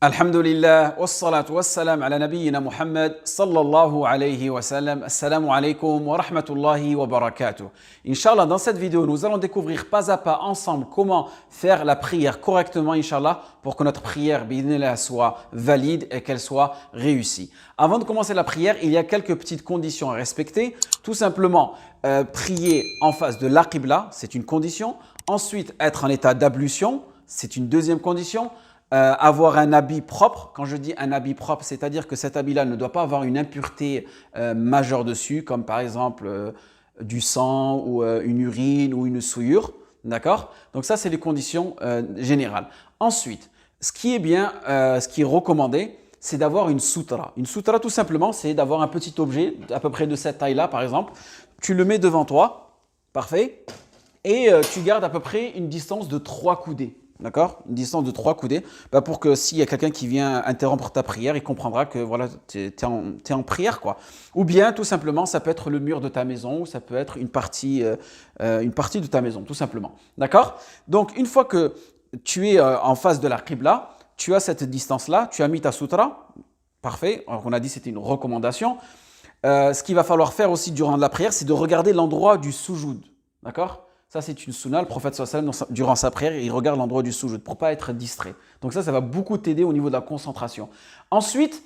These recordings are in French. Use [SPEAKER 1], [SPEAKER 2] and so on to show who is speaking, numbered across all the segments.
[SPEAKER 1] Alhamdulillah, wassalatu wassalam ala nabiyyina Muhammad sallallahu alayhi wa sallam. Assalamu alaykum wa rahmatullahi wa barakatuh. Inch'Allah, dans cette vidéo, nous allons découvrir pas à pas ensemble comment faire la prière correctement, Inch'Allah, pour que notre prière, bi'idhnillah, soit valide et qu'elle soit réussie. Avant de commencer la prière, il y a quelques petites conditions à respecter. Tout simplement, prier en face de la Qibla, c'est une condition. Ensuite, être en état d'ablution, c'est une deuxième condition. Avoir un habit propre. Quand je dis un habit propre, c'est-à-dire que cet habit-là ne doit pas avoir une impureté majeure dessus, comme par exemple du sang ou une urine ou une souillure. D'accord? Donc ça, c'est les conditions générales. Ensuite, ce qui est bien, ce qui est recommandé, c'est d'avoir une sutra. Une sutra, tout simplement, c'est d'avoir un petit objet, à peu près de cette taille-là, par exemple. Tu le mets devant toi, parfait, et tu gardes à peu près une distance de 3 coudées. D'accord? Une distance de 3 coudées, pour que s'il y a quelqu'un qui vient interrompre ta prière, il comprendra que voilà, tu es en prière, quoi. Ou bien, tout simplement, ça peut être le mur de ta maison, ou ça peut être une partie de ta maison, tout simplement. D'accord? Donc, une fois que tu es en face de la Qibla, tu as cette distance-là, tu as mis ta sutra, parfait. Alors, on a dit que c'était une recommandation. Ce qu'il va falloir faire aussi durant la prière, c'est de regarder l'endroit du soujoud. D'accord? Ça, c'est une sunna. Le prophète sallallahu alayhi wa sallam, durant sa prière, il regarde l'endroit du soujoud pour ne pas être distrait. Donc ça va beaucoup t'aider au niveau de la concentration. Ensuite,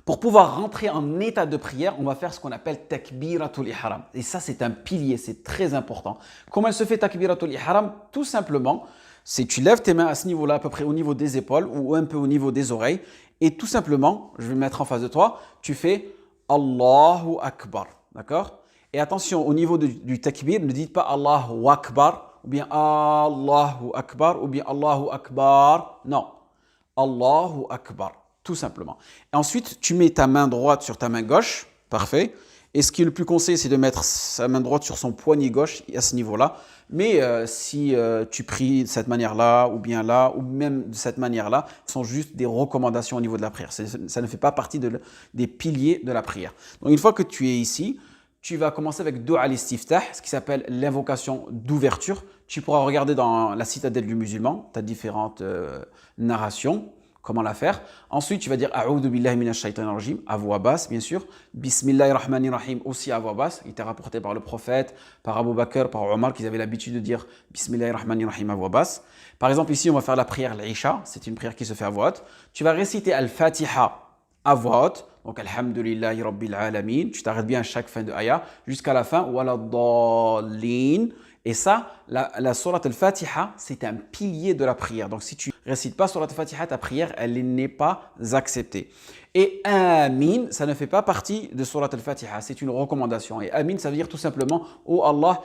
[SPEAKER 1] pour pouvoir rentrer en état de prière, on va faire ce qu'on appelle takbiratul ihram. Et ça, c'est un pilier, c'est très important. Comment elle se fait takbiratul ihram? Tout simplement, c'est tu lèves tes mains à ce niveau-là, à peu près au niveau des épaules ou un peu au niveau des oreilles. Et tout simplement, je vais me mettre en face de toi, tu fais Allahu Akbar. D'accord? Et attention, au niveau du takbir, ne dites pas Allahu Akbar, ou bien Allahu Akbar, ou bien Allahu Akbar. Non, Allahu Akbar, tout simplement. Et ensuite, tu mets ta main droite sur ta main gauche, parfait. Et ce qui est le plus conseillé, c'est de mettre sa main droite sur son poignet gauche à ce niveau-là. Mais si tu pries de cette manière-là, ou bien là, ou même de cette manière-là, ce sont juste des recommandations au niveau de la prière. Ça ne fait pas partie des piliers de la prière. Donc une fois que tu es ici, tu vas commencer avec Dua al-Istiftah, ce qui s'appelle l'invocation d'ouverture. Tu pourras regarder dans la citadelle du musulman, tu as différentes narrations, comment la faire. Ensuite, tu vas dire A'udhu billahi minash shaitanir rajim, à voix basse, bien sûr. Bismillahir rahmanir rahim, aussi à voix basse. Il était rapporté par le prophète, par Abu Bakr, par Omar, qu'ils avaient l'habitude de dire Bismillahir rahmanir rahim à voix basse. Par exemple, ici, on va faire la prière l'Isha, c'est une prière qui se fait à voix haute. Tu vas réciter Al-Fatiha à voix haute. Donc, Alhamdulillahi Rabbil Alamin. Tu t'arrêtes bien à chaque fin de ayah jusqu'à la fin. Wala dallin. Et ça, la sourate al-Fatiha, c'est un pilier de la prière. Donc, si tu récites pas sourate al-Fatiha, ta prière, elle n'est pas acceptée. Et Amin, ça ne fait pas partie de sourate al-Fatiha. C'est une recommandation. Et Amin, ça veut dire tout simplement, oh Allah,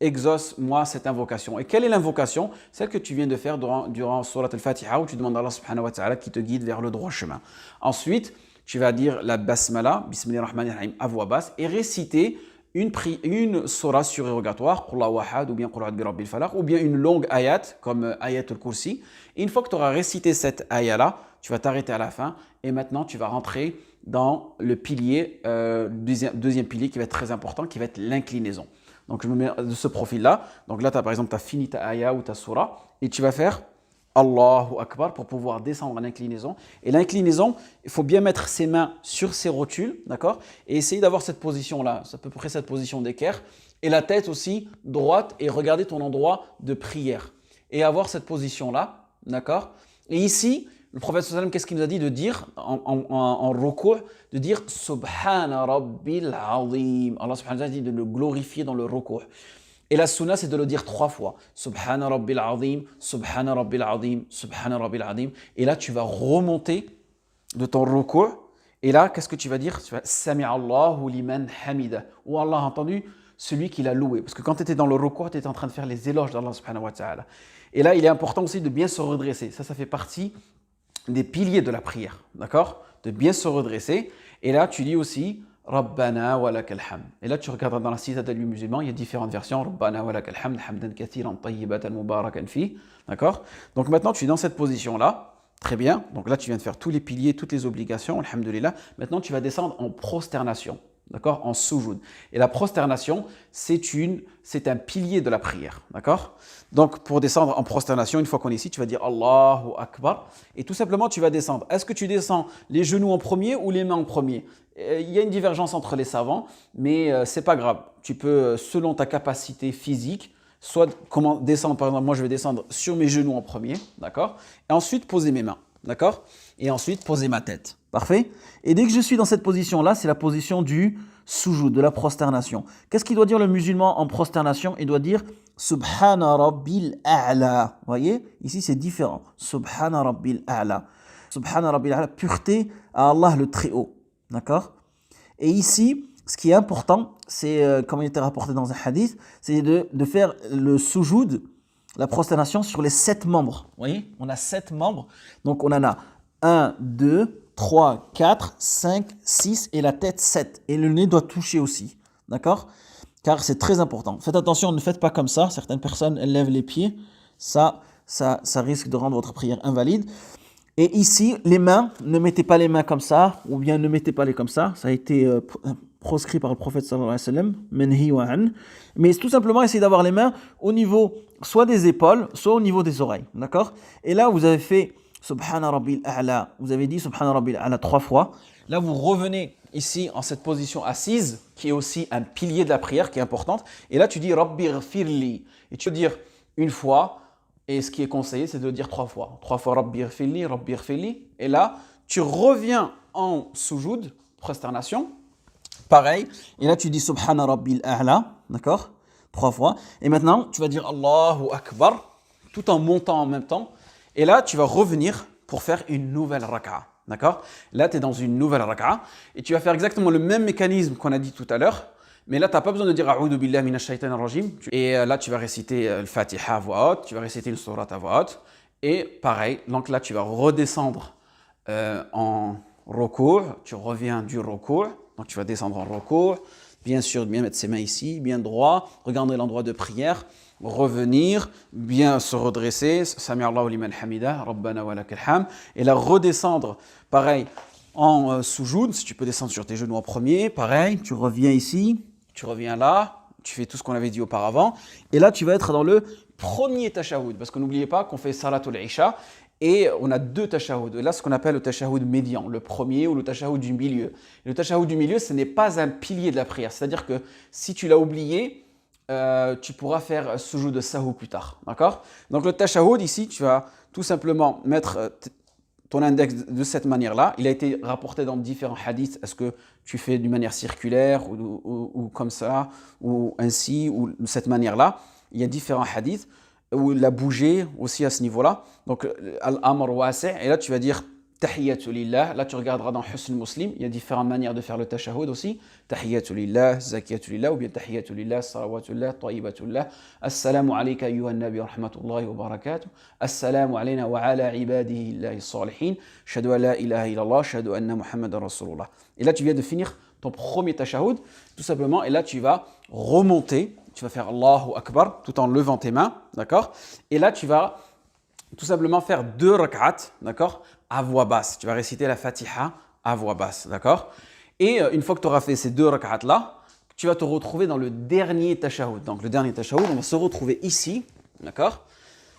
[SPEAKER 1] exauce-moi cette invocation. Et quelle est l'invocation? Celle que tu viens de faire durant Surat al-Fatiha, où tu demandes à Allah subhanahu wa ta'ala qui te guide vers le droit chemin. Ensuite, tu vas dire la basmala, Bismillahir Rahmanir Rahim, à voix basse, et réciter une surah surérogatoire, Qul Huwallahu Ahad, ou bien Qul A'udhu bi Rabbil Falaq, ou bien une longue ayat, comme ayat al-Kursi. Et une fois que tu auras récité cette ayat-là, tu vas t'arrêter à la fin, et maintenant tu vas rentrer dans le pilier, deuxième pilier qui va être très important, qui va être l'inclinaison. Donc, je me mets de ce profil-là. Donc là, par exemple, tu as fini ta ayah ou ta surah et tu vas faire Allahu Akbar pour pouvoir descendre en inclinaison. Et l'inclinaison, il faut bien mettre ses mains sur ses rotules, d'accord? Et essayer d'avoir cette position-là, c'est à peu près cette position d'équerre. Et la tête aussi droite et regarder ton endroit de prière. Et avoir cette position-là, d'accord? Et ici, le prophète sallallahu alayhi wa sallam, qu'est-ce qu'il nous a dit de dire en ruku', de dire Subhana Rabbil Azim. Allah subhanahu wa ta'ala dit de le glorifier dans le ruku'. Et la sunna, c'est de le dire 3 fois. Subhana Rabbil Azim, Subhana Rabbil Azim, Subhana Rabbil Azim. Et là, tu vas remonter de ton ruku'. Et là, qu'est-ce que tu vas dire? Tu vas Sami'allahu liman hamida. Ou Allah a entendu celui qui l'a loué. Parce que quand tu étais dans le ruku', tu étais en train de faire les éloges d'Allah subhanahu wa ta'ala. Et là, il est important aussi de bien se redresser. Ça fait partie des piliers de la prière, d'accord? De bien se redresser. Et là, tu dis aussi Rabbana wa lakal hamd. Et là, tu regardes dans la citadelle du musulman, il y a différentes versions. Rabbana wa lakal hamd, hamdan kathiran tayyibatan mubarakan fi. D'accord? Donc maintenant, tu es dans cette position-là. Très bien. Donc là, tu viens de faire tous les piliers, toutes les obligations. Alhamdulillah. Maintenant, tu vas descendre en prosternation. d'accord, en sujoud. Et la prosternation, c'est un pilier de la prière, d'accord. Donc pour descendre en prosternation, une fois qu'on est ici, tu vas dire Allahu Akbar et tout simplement tu vas descendre. Est-ce que tu descends les genoux en premier ou les mains en premier? Il y a une divergence entre les savants, mais c'est pas grave. Tu peux, selon ta capacité physique, soit comment descendre, par exemple, moi je vais descendre sur mes genoux en premier, d'accord, et ensuite poser mes mains, d'accord, et ensuite poser ma tête. Parfait. Et dès que je suis dans cette position-là, c'est la position du sujoud, de la prosternation. Qu'est-ce qu'il doit dire le musulman en prosternation? Il doit dire Subhana Rabbil A'la. Vous voyez? Ici, c'est différent. Subhana Rabbil A'la. Subhana Rabbil A'la, pureté à Allah le Très-Haut. D'accord? Et ici, ce qui est important, c'est, comme il était rapporté dans un hadith, c'est de faire le sujoud, la prosternation sur les 7 membres. Vous voyez? On a 7 membres. Donc, on en a 1, 2, 3, 4, 5, 6 et la tête 7. Et le nez doit toucher aussi. D'accord? Car c'est très important. Faites attention, ne faites pas comme ça. Certaines personnes, elles lèvent les pieds. Ça risque de rendre votre prière invalide. Et ici, les mains, ne mettez pas les mains comme ça, ou bien ne mettez pas les comme ça. Ça a été proscrit par le prophète sallallahu alayhi wa sallam, manhi wa an. Mais tout simplement, essayez d'avoir les mains au niveau soit des épaules, soit au niveau des oreilles. D'accord? Et là, vous avez fait Subhana Rabbil A'la. Vous avez dit Subhana Rabbil A'la 3 fois. Là, vous revenez ici en cette position assise, qui est aussi un pilier de la prière, qui est importante. Et là, tu dis Rabbi ghfirli. Et tu veux dire une fois. Et ce qui est conseillé, c'est de le dire 3 fois. 3 fois Rabbi ghfirli, Rabbi ghfirli. Et là, tu reviens en sujoud, prosternation. Pareil. Et là, tu dis Subhana Rabbil A'la. D'accord? 3 fois. Et maintenant, tu vas dire Allahu Akbar, tout en montant en même temps. Et là, tu vas revenir pour faire une nouvelle raka'a. D'accord? Là, tu es dans une nouvelle raka'a. Et tu vas faire exactement le même mécanisme qu'on a dit tout à l'heure. Mais là, tu n'as pas besoin de dire A'udhu billahi minash shaitanir rajim. Et là, tu vas réciter le Fatiha à voix haute. Tu vas réciter une sourate à voix haute. Et pareil, donc là, tu vas redescendre en recours. Tu reviens du recours. Donc, tu vas descendre en recours. Bien sûr, bien mettre ses mains ici, bien droit. Regarder l'endroit de prière. Revenir, bien se redresser, Sami Allahu liman hamida, Rabbana wa lakal hamd, et là redescendre, pareil, en sujoud, si tu peux descendre sur tes genoux en premier, pareil, tu reviens ici, tu reviens là, tu fais tout ce qu'on avait dit auparavant, et là tu vas être dans le premier tashahhud, parce que n'oubliez pas qu'on fait Salatul Isha, et on a 2 tashahhud, et là ce qu'on appelle le tashahhud médian, le premier ou le tashahhud du milieu. Le tashahhud du milieu, ce n'est pas un pilier de la prière, c'est-à-dire que si tu l'as oublié, tu pourras faire sujoud de sahou plus tard, d'accord? Donc le tashahhud ici, tu vas tout simplement mettre ton index de cette manière-là. Il a été rapporté dans différents hadiths. Est-ce que tu fais d'une manière circulaire ou comme ça, ou ainsi, ou de cette manière-là? Il y a différents hadiths où il a bougé aussi à ce niveau-là. Donc al-amr wasi', et là tu vas dire Tahiyyatu lillah. Là, tu regarderas dans Husn Muslim. Il y a différentes manières de faire le tashahhud aussi. Tahiyyatu lillah, zakiyatu lillah, ou bien Tahiyyatu lillah, salawatullah, tayyibatullah. Assalamu alayka ayyuhan nabi wa rahmatullahi wa barakatuh. Assalamu alayna wa ala ibadihi illahi salihin. Shadu an la ilaha illallah, shadu anna Muhammadan Rasulullah. Et là, tu viens de finir ton premier tashahhud, tout simplement. Et là, tu vas remonter. Tu vas faire Allahu Akbar, tout en levant tes mains, d'accord? Et là, tu vas tout simplement faire 2 rak'at, d'accord, à voix basse. Tu vas réciter la Fatiha à voix basse, d'accord? Et une fois que tu auras fait ces 2 rak'at là, tu vas te retrouver dans le dernier tashahhud. Donc le dernier tashahhud, on va se retrouver ici, d'accord?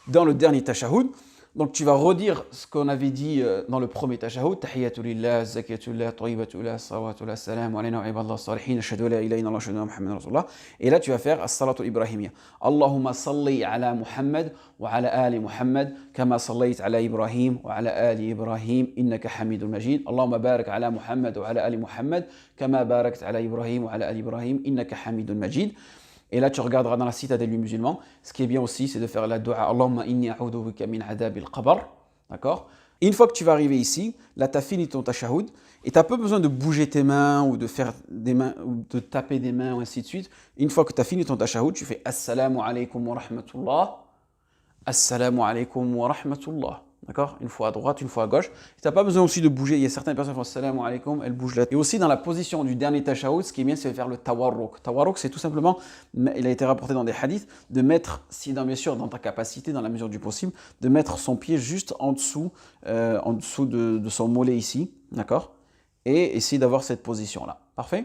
[SPEAKER 1] Dans le dernier tashahhud. Donc tu vas redire ce qu'on avait dit dans le premier tashahhud. Tahiyyatu lillah, zakiyatullah, tayyibatullah, salawatullah, salamu alayna wa ibadallah salihin, ashhadu an la ilaha illallah, ashhadu anna Muhammadan Rasulullah. Et là tu vas faire as-salatu ibrahimiyya. Allahumma salli ala Muhammad wa ala ali Muhammad kama sallayt ala Ibrahim wa ala ali Ibrahim innaka hamidun majid. Allahumma barik ala Muhammad wa ala ali Muhammad kama barakta ala Ibrahim wa ala ali Ibrahim innaka hamidun majid. Et là, tu regarderas dans la citadelle du musulman. Ce qui est bien aussi, c'est de faire la dua Allahumma inni a'udhu bika min adabil qabr. D'accord? Une fois que tu vas arriver ici, là, tu as fini ton tashahhud. Et tu n'as pas besoin de bouger tes mains ou de faire des mains ou de taper des mains ou ainsi de suite. Une fois que tu as fini ton tashahhud, tu fais Assalamu alaykum wa rahmatullah. Assalamu alaykum wa rahmatullah. D'accord? Une fois à droite, une fois à gauche. Tu n'as pas besoin aussi de bouger. Il y a certaines personnes qui font Assalamu alaykum, elles bougent là. Et aussi dans la position du dernier tashahhud, ce qui est bien, c'est de faire le tawarruk. Tawarruk, c'est tout simplement, il a été rapporté dans des hadiths, de mettre, si bien sûr dans ta capacité, dans la mesure du possible, de mettre son pied juste en dessous de son mollet ici. D'accord? Et essayer d'avoir cette position-là. Parfait?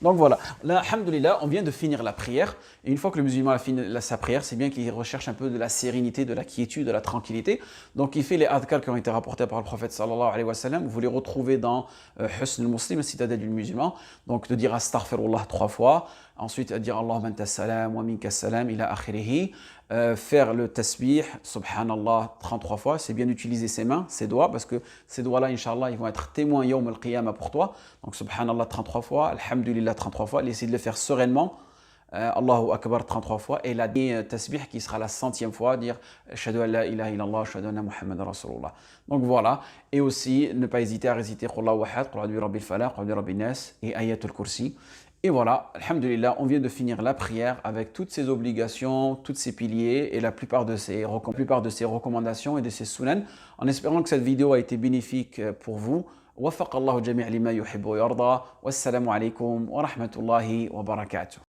[SPEAKER 1] Donc voilà, là, alhamdoulilah, on vient de finir la prière. Et une fois que le musulman a fini sa prière, c'est bien qu'il recherche un peu de la sérénité, de la quiétude, de la tranquillité. Donc il fait les adhkar qui ont été rapportés par le prophète sallallahu alayhi wa sallam. Vous les retrouvez dans Husn al-Muslim, la citadelle du musulman. Donc de dire astaghfirullah 3 fois. Ensuite, dire Allahumma anta salam wa minka salam ila akhirihi. Faire le tasbih, subhanallah 33 fois. C'est bien d'utiliser ses mains, ses doigts, parce que ces doigts-là, inshallah, ils vont être témoins yawm al-qiyamah pour toi. Donc subhanallah 33 fois, alhamdulillah 33 fois. Essayez de le faire sereinement. Allahu Akbar 33 fois. Et la tasbih qui sera la 100e fois, dire Ashhadu an la ilaha illallah, Ashhadu anna Muhammad Rasulullah. Donc voilà. Et aussi, ne pas hésiter à réciter Qul Allahu ahad, Qul a'udhu bi rabbil falaq, Qul a'udhu bi rabbin nas et Ayatul Kursi. Et voilà, alhamdulillah, on vient de finir la prière avec toutes ses obligations, tous ses piliers et la plupart de ses recommandations et de ses sunan, en espérant que cette vidéo a été bénéfique pour vous. وفق الله الجميع لما يحب ويرضى والسلام عليكم ورحمة الله وبركاته.